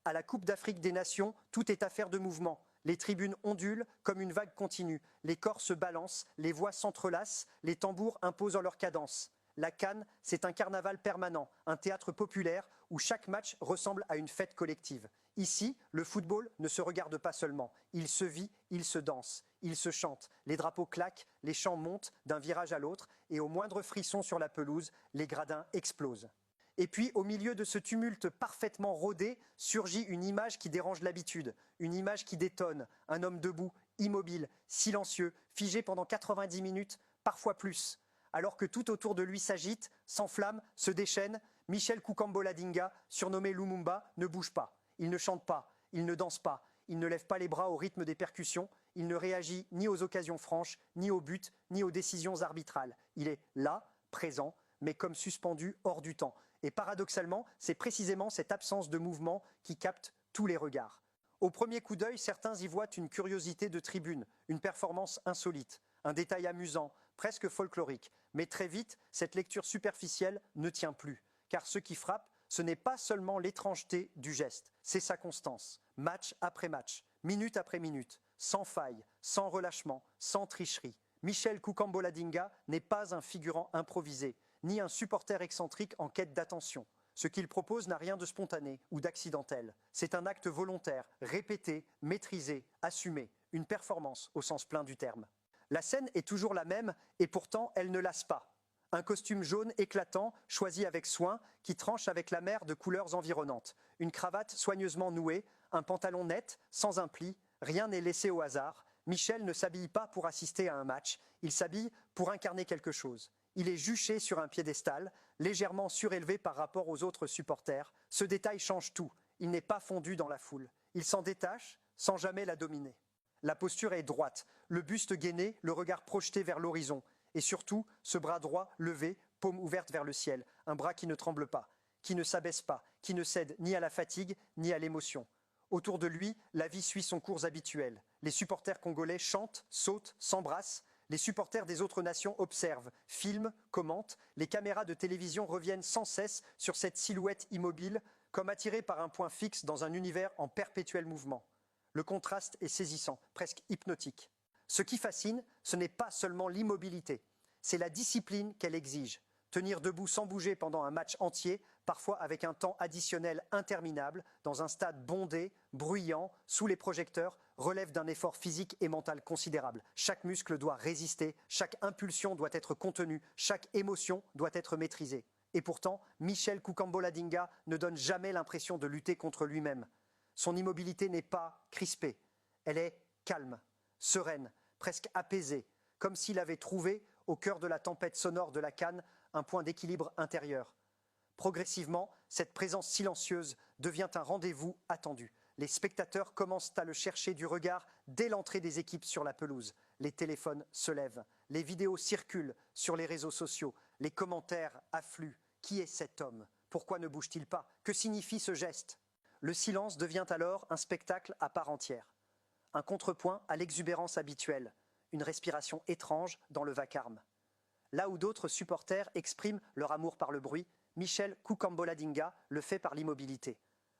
À la Coupe d'Afrique des Nations, tout est affaire de mouvement. Les tribunes ondulent comme une vague continue. Les corps se balancent, les voix s'entrelacent, les tambours imposent leur cadence. La CAN, c'est un carnaval permanent, un théâtre populaire où chaque match ressemble à une fête collective. Ici, le football ne se regarde pas seulement. Il se vit, il se danse, il se chante. Les drapeaux claquent, les chants montent d'un virage à l'autre et au moindre frisson sur la pelouse, les gradins explosent. Et puis, au milieu de ce tumulte parfaitement rodé, surgit une image qui dérange l'habitude, une image qui détonne, un homme debout, immobile, silencieux, figé pendant 90 minutes, parfois plus. Alors que tout autour de lui s'agite, s'enflamme, se déchaîne, Michel Koukambo-Ladinga, surnommé Lumumba, ne bouge pas. Il ne chante pas, il ne danse pas, il ne lève pas les bras au rythme des percussions, il ne réagit ni aux occasions franches, ni aux buts, ni aux décisions arbitrales. Il est là, présent, mais comme suspendu hors du temps. Et paradoxalement, c'est précisément cette absence de mouvement qui capte tous les regards. Au premier coup d'œil, certains y voient une curiosité de tribune, une performance insolite, un détail amusant, presque folklorique. Mais très vite, cette lecture superficielle ne tient plus. Car ce qui frappe, ce n'est pas seulement l'étrangeté du geste, c'est sa constance. Match après match, minute après minute, sans faille, sans relâchement, sans tricherie. Michel Koukambo-Ladinga n'est pas un figurant improvisé, ni un supporter excentrique en quête d'attention. Ce qu'il propose n'a rien de spontané ou d'accidentel. C'est un acte volontaire, répété, maîtrisé, assumé, une performance au sens plein du terme. La scène est toujours la même et pourtant elle ne lasse pas. Un costume jaune éclatant, choisi avec soin, qui tranche avec la mer de couleurs environnantes. Une cravate soigneusement nouée, un pantalon net, sans un pli, rien n'est laissé au hasard. Michel ne s'habille pas pour assister à un match, il s'habille pour incarner quelque chose. Il est juché sur un piédestal, légèrement surélevé par rapport aux autres supporters. Ce détail change tout. Il n'est pas fondu dans la foule. Il s'en détache sans jamais la dominer. La posture est droite, le buste gainé, le regard projeté vers l'horizon. Et surtout, ce bras droit levé, paume ouverte vers le ciel. Un bras qui ne tremble pas, qui ne s'abaisse pas, qui ne cède ni à la fatigue ni à l'émotion. Autour de lui, la vie suit son cours habituel. Les supporters congolais chantent, sautent, s'embrassent. Les supporters des autres nations observent, filment, commentent. Les caméras de télévision reviennent sans cesse sur cette silhouette immobile, comme attirée par un point fixe dans un univers en perpétuel mouvement. Le contraste est saisissant, presque hypnotique. Ce qui fascine, ce n'est pas seulement l'immobilité, c'est la discipline qu'elle exige. Tenir debout sans bouger pendant un match entier, parfois avec un temps additionnel interminable, dans un stade bondé, bruyant, sous les projecteurs, relève d'un effort physique et mental considérable. Chaque muscle doit résister, chaque impulsion doit être contenue, chaque émotion doit être maîtrisée. Et pourtant, Michel Koukambo-Ladinga ne donne jamais l'impression de lutter contre lui-même. Son immobilité n'est pas crispée, elle est calme, sereine, presque apaisée, comme s'il avait trouvé, au cœur de la tempête sonore de la CAN, un point d'équilibre intérieur. Progressivement, cette présence silencieuse devient un rendez-vous attendu. Les spectateurs commencent à le chercher du regard dès l'entrée des équipes sur la pelouse. Les téléphones se lèvent, les vidéos circulent sur les réseaux sociaux, les commentaires affluent. Qui est cet homme? Pourquoi ne bouge-t-il pas? Que signifie ce geste? Le silence devient alors un spectacle à part entière. Un contrepoint à l'exubérance habituelle, une respiration étrange dans le vacarme. Là où d'autres supporters expriment leur amour par le bruit, Michel Koukambo-Ladinga le fait par l'immobilité.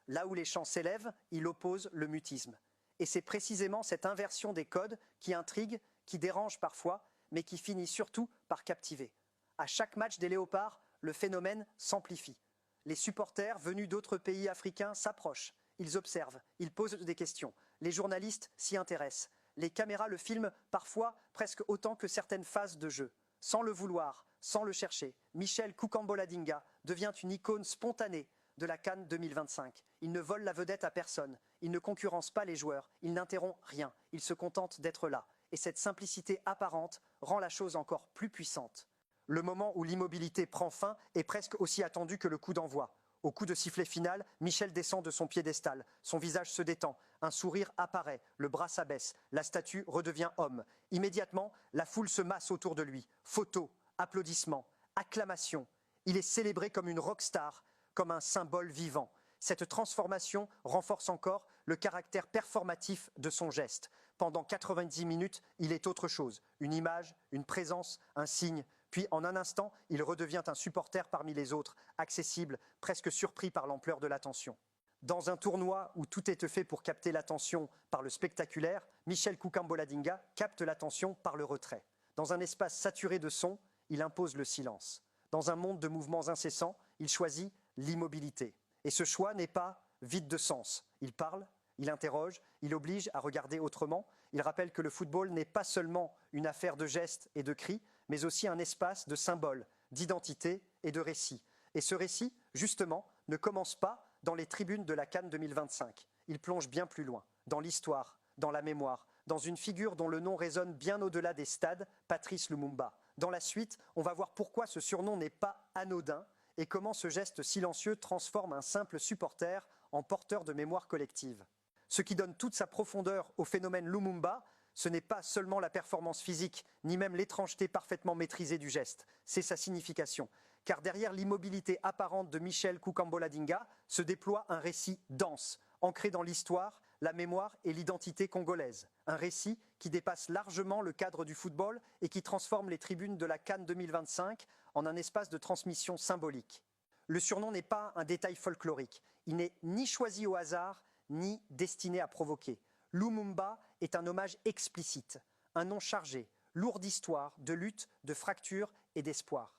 Là où les chants s'élèvent, il oppose le mutisme. Et c'est précisément cette inversion des codes qui intrigue, qui dérange parfois, mais qui finit surtout par captiver. À chaque match des Léopards, le phénomène s'amplifie. Les supporters venus d'autres pays africains s'approchent, ils observent, ils posent des questions. Les journalistes s'y intéressent. Les caméras le filment parfois presque autant que certaines phases de jeu. Sans le vouloir, sans le chercher, Michel Koukambo-Ladinga devient une icône spontanée de la CAN 2025. Il ne vole la vedette à personne, il ne concurrence pas les joueurs, il n'interrompt rien, il se contente d'être là. Et cette simplicité apparente rend la chose encore plus puissante. Le moment où l'immobilité prend fin est presque aussi attendu que le coup d'envoi. Au coup de sifflet final, Michel descend de son piédestal. Son visage se détend, un sourire apparaît, le bras s'abaisse, la statue redevient homme. Immédiatement, la foule se masse autour de lui. Photos, applaudissements, acclamations. Il est célébré comme une rockstar, comme un symbole vivant. Cette transformation renforce encore le caractère performatif de son geste. Pendant 90 minutes, il est autre chose. Une image, une présence, un signe. Puis, en un instant, il redevient un supporter parmi les autres, accessible, presque surpris par l'ampleur de l'attention. Dans un tournoi où tout est fait pour capter l'attention par le spectaculaire, Michel Kukamboladinga capte l'attention par le retrait. Dans un espace saturé de sons, il impose le silence. Dans un monde de mouvements incessants, il choisit l'immobilité. Et ce choix n'est pas vide de sens. Il parle, il interroge, il oblige à regarder autrement. Il rappelle que le football n'est pas seulement une affaire de gestes et de cris, mais aussi un espace de symboles, d'identité et de récits. Et ce récit, justement, ne commence pas dans les tribunes de la CAN 2025. Il plonge bien plus loin, dans l'histoire, dans la mémoire, dans une figure dont le nom résonne bien au-delà des stades, Patrice Lumumba. Dans la suite, on va voir pourquoi ce surnom n'est pas anodin et comment ce geste silencieux transforme un simple supporter en porteur de mémoire collective. Ce qui donne toute sa profondeur au phénomène Lumumba, ce n'est pas seulement la performance physique, ni même l'étrangeté parfaitement maîtrisée du geste, c'est sa signification. Car derrière l'immobilité apparente de Michel Kukamboladinga se déploie un récit dense, ancré dans l'histoire, la mémoire et l'identité congolaise. Un récit qui dépasse largement le cadre du football et qui transforme les tribunes de la CAN 2025 en un espace de transmission symbolique. Le surnom n'est pas un détail folklorique, il n'est ni choisi au hasard, ni destiné à provoquer. Lumumba est un hommage explicite, un nom chargé, lourd d'histoire, de lutte, de fracture et d'espoir.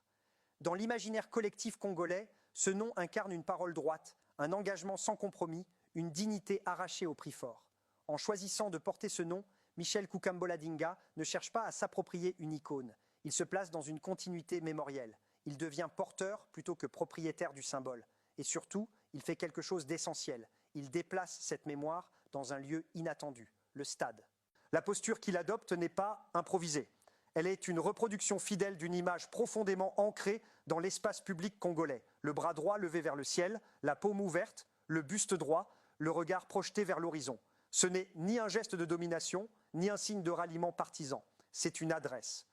Dans l'imaginaire collectif congolais, ce nom incarne une parole droite, un engagement sans compromis, une dignité arrachée au prix fort. En choisissant de porter ce nom, Michel Kukamboladinga ne cherche pas à s'approprier une icône. Il se place dans une continuité mémorielle. Il devient porteur plutôt que propriétaire du symbole. Et surtout, il fait quelque chose d'essentiel. Il déplace cette mémoire dans un lieu inattendu, le stade. La posture qu'il adopte n'est pas improvisée. Elle est une reproduction fidèle d'une image profondément ancrée dans l'espace public congolais. Le bras droit levé vers le ciel, la paume ouverte, le buste droit, le regard projeté vers l'horizon. Ce n'est ni un geste de domination, ni un signe de ralliement partisan. C'est une adresse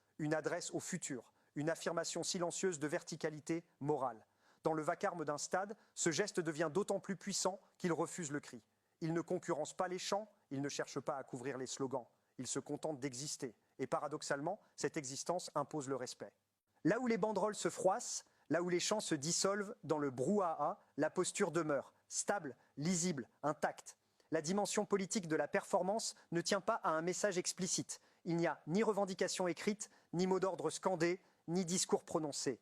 au futur, une affirmation silencieuse de verticalité morale. Dans le vacarme d'un stade, ce geste devient d'autant plus puissant qu'il refuse le cri. Il ne concurrence pas les chants, il ne cherche pas à couvrir les slogans. Il se contente d'exister. Et paradoxalement, cette existence impose le respect. Là où les banderoles se froissent, là où les chants se dissolvent dans le brouhaha, la posture demeure, stable, lisible, intacte. La dimension politique de la performance ne tient pas à un message explicite. Il n'y a ni revendication écrite, ni mot d'ordre scandé, ni discours prononcé.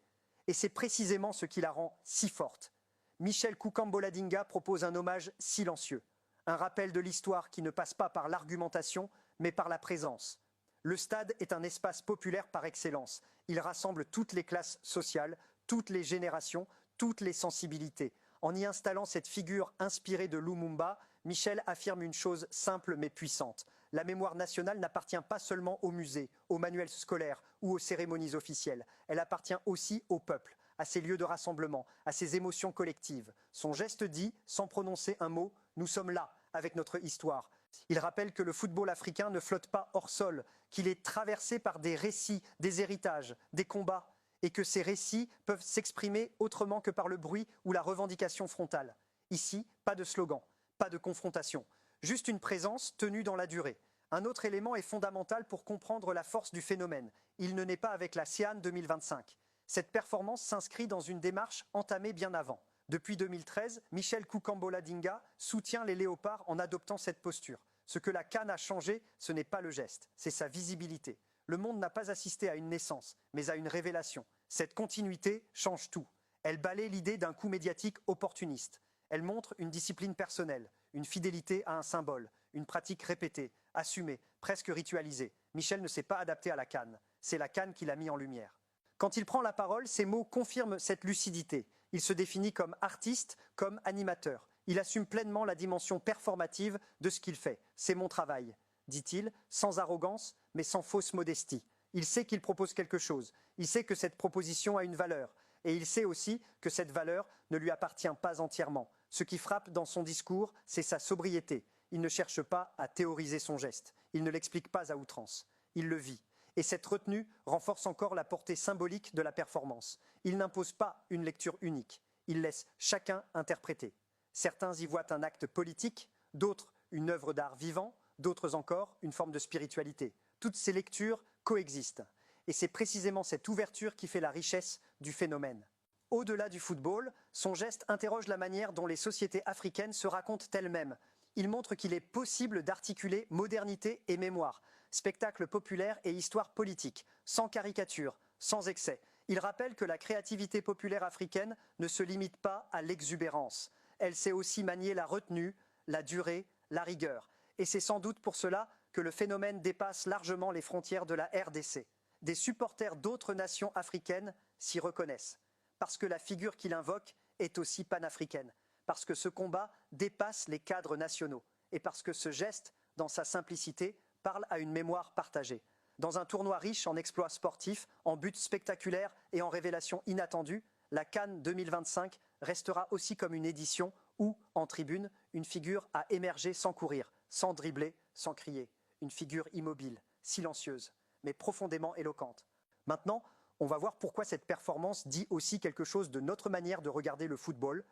Et c'est précisément ce qui la rend si forte. Michel Kukamboladinga propose un hommage silencieux, un rappel de l'histoire qui ne passe pas par l'argumentation, mais par la présence. Le stade est un espace populaire par excellence. Il rassemble toutes les classes sociales, toutes les générations, toutes les sensibilités. En y installant cette figure inspirée de Lumumba, Michel affirme une chose simple mais puissante. La mémoire nationale n'appartient pas seulement aux musées, aux manuels scolaires ou aux cérémonies officielles. Elle appartient aussi au peuple, à ses lieux de rassemblement, à ses émotions collectives. Son geste dit, sans prononcer un mot, nous sommes là, avec notre histoire. Il rappelle que le football africain ne flotte pas hors sol, qu'il est traversé par des récits, des héritages, des combats, et que ces récits peuvent s'exprimer autrement que par le bruit ou la revendication frontale. Ici, pas de slogan, pas de confrontation, juste une présence tenue dans la durée. Un autre élément est fondamental pour comprendre la force du phénomène. Il ne naît pas avec la CIAN 2025. Cette performance s'inscrit dans une démarche entamée bien avant. Depuis 2013, Michel Kukamboladinga soutient les léopards en adoptant cette posture. Ce que la CAN a changé, ce n'est pas le geste, c'est sa visibilité. Le monde n'a pas assisté à une naissance, mais à une révélation. Cette continuité change tout. Elle balaie l'idée d'un coup médiatique opportuniste. Elle montre une discipline personnelle, une fidélité à un symbole, une pratique répétée, assumée, presque ritualisée. Michel ne s'est pas adapté à la CAN. C'est la CAN qui l'a mis en lumière. Quand il prend la parole, ses mots confirment cette lucidité. Il se définit comme artiste, comme animateur. Il assume pleinement la dimension performative de ce qu'il fait. C'est mon travail, dit-il, sans arrogance, mais sans fausse modestie. Il sait qu'il propose quelque chose. Il sait que cette proposition a une valeur. Et il sait aussi que cette valeur ne lui appartient pas entièrement. Ce qui frappe dans son discours, c'est sa sobriété. Il ne cherche pas à théoriser son geste. Il ne l'explique pas à outrance. Il le vit. Et cette retenue renforce encore la portée symbolique de la performance. Il n'impose pas une lecture unique. Il laisse chacun interpréter. Certains y voient un acte politique, d'autres une œuvre d'art vivant, d'autres encore une forme de spiritualité. Toutes ces lectures coexistent. Et c'est précisément cette ouverture qui fait la richesse du phénomène. Au-delà du football, son geste interroge la manière dont les sociétés africaines se racontent elles-mêmes. Il montre qu'il est possible d'articuler modernité et mémoire, spectacle populaire et histoire politique, sans caricature, sans excès. Il rappelle que la créativité populaire africaine ne se limite pas à l'exubérance. Elle sait aussi manier la retenue, la durée, la rigueur. Et c'est sans doute pour cela que le phénomène dépasse largement les frontières de la RDC. Des supporters d'autres nations africaines s'y reconnaissent. Parce que la figure qu'il invoque est aussi panafricaine. Parce que ce combat dépasse les cadres nationaux. Et parce que ce geste, dans sa simplicité, parle à une mémoire partagée. Dans un tournoi riche en exploits sportifs, en buts spectaculaires et en révélations inattendues, la CAN 2025 restera aussi comme une édition où, en tribune, une figure a émergé sans courir, sans dribbler, sans crier. Une figure immobile, silencieuse, mais profondément éloquente. Maintenant, on va voir pourquoi cette performance dit aussi quelque chose de notre manière de regarder le football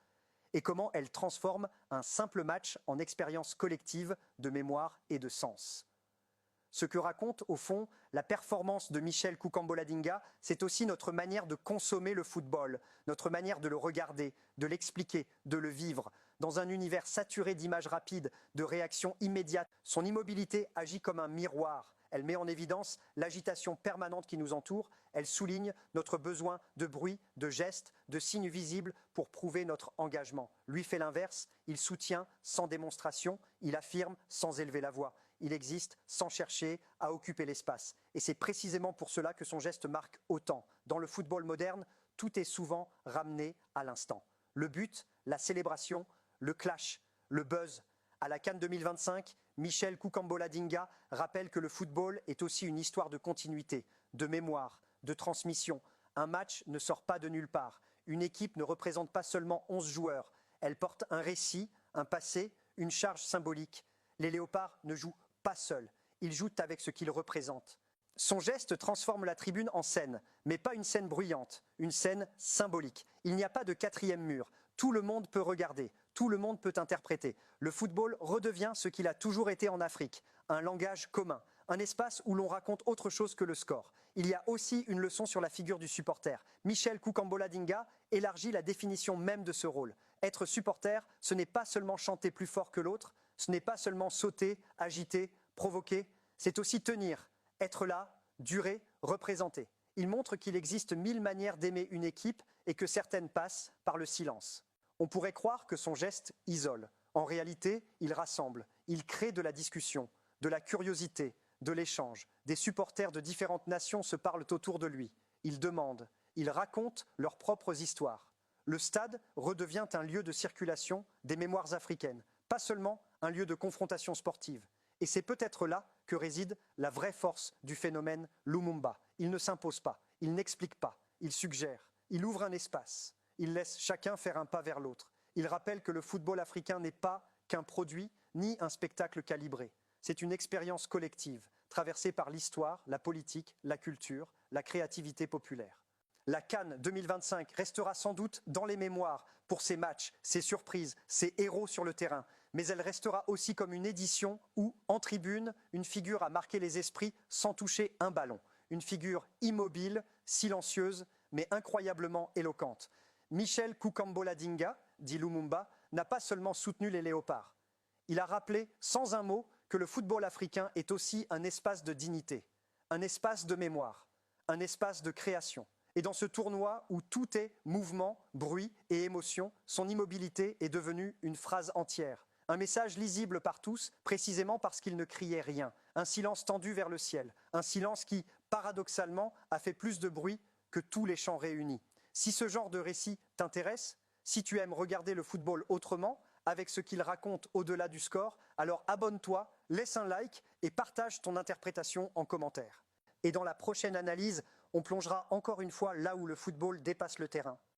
et comment elle transforme un simple match en expérience collective de mémoire et de sens. Ce que raconte, au fond, la performance de Michel Koukambola-Dinga, c'est aussi notre manière de consommer le football, notre manière de le regarder, de l'expliquer, de le vivre. Dans un univers saturé d'images rapides, de réactions immédiates, son immobilité agit comme un miroir. Elle met en évidence l'agitation permanente qui nous entoure. Elle souligne notre besoin de bruit, de gestes, de signes visibles pour prouver notre engagement. Lui fait l'inverse, il soutient sans démonstration, il affirme sans élever la voix. Il existe sans chercher à occuper l'espace. Et c'est précisément pour cela que son geste marque autant. Dans le football moderne, tout est souvent ramené à l'instant. Le but, la célébration, le clash, le buzz. À la CAN 2025, Michel Koukambola-Dinga rappelle que le football est aussi une histoire de continuité, de mémoire, de transmission. Un match ne sort pas de nulle part. Une équipe ne représente pas seulement 11 joueurs. Elle porte un récit, un passé, une charge symbolique. Les léopards ne jouent pas seuls. Ils jouent avec ce qu'ils représentent. Son geste transforme la tribune en scène, mais pas une scène bruyante, une scène symbolique. Il n'y a pas de quatrième mur. Tout le monde peut regarder, tout le monde peut interpréter. Le football redevient ce qu'il a toujours été en Afrique, un langage commun, un espace où l'on raconte autre chose que le score. Il y a aussi une leçon sur la figure du supporter. Michel Koukambola-Dinga élargit la définition même de ce rôle. Être supporter, ce n'est pas seulement chanter plus fort que l'autre, ce n'est pas seulement sauter, agiter, provoquer, c'est aussi tenir, être là, durer, représenter. Il montre qu'il existe 1000 manières d'aimer une équipe et que certaines passent par le silence. On pourrait croire que son geste isole. En réalité, il rassemble, il crée de la discussion, de la curiosité, de l'échange. Des supporters de différentes nations se parlent autour de lui. Ils demandent, ils racontent leurs propres histoires. Le stade redevient un lieu de circulation des mémoires africaines, pas seulement un lieu de confrontation sportive. Et c'est peut-être là que réside la vraie force du phénomène Lumumba. Il ne s'impose pas, il n'explique pas, il suggère, il ouvre un espace, il laisse chacun faire un pas vers l'autre. Il rappelle que le football africain n'est pas qu'un produit ni un spectacle calibré. C'est une expérience collective, traversée par l'histoire, la politique, la culture, la créativité populaire. La CAN 2025 restera sans doute dans les mémoires pour ses matchs, ses surprises, ses héros sur le terrain. Mais elle restera aussi comme une édition où, en tribune, une figure a marqué les esprits sans toucher un ballon. Une figure immobile, silencieuse, mais incroyablement éloquente. Michel Koukambola-Dinga, dit Lumumba, n'a pas seulement soutenu les léopards. Il a rappelé, sans un mot, que le football africain est aussi un espace de dignité, un espace de mémoire, un espace de création. Et dans ce tournoi où tout est mouvement, bruit et émotion, son immobilité est devenue une phrase entière. Un message lisible par tous, précisément parce qu'il ne criait rien. Un silence tendu vers le ciel. Un silence qui, paradoxalement, a fait plus de bruit que tous les chants réunis. Si ce genre de récit t'intéresse, si tu aimes regarder le football autrement, avec ce qu'il raconte au-delà du score, alors abonne-toi, laisse un like et partage ton interprétation en commentaire. Et dans la prochaine analyse, on plongera encore une fois là où le football dépasse le terrain.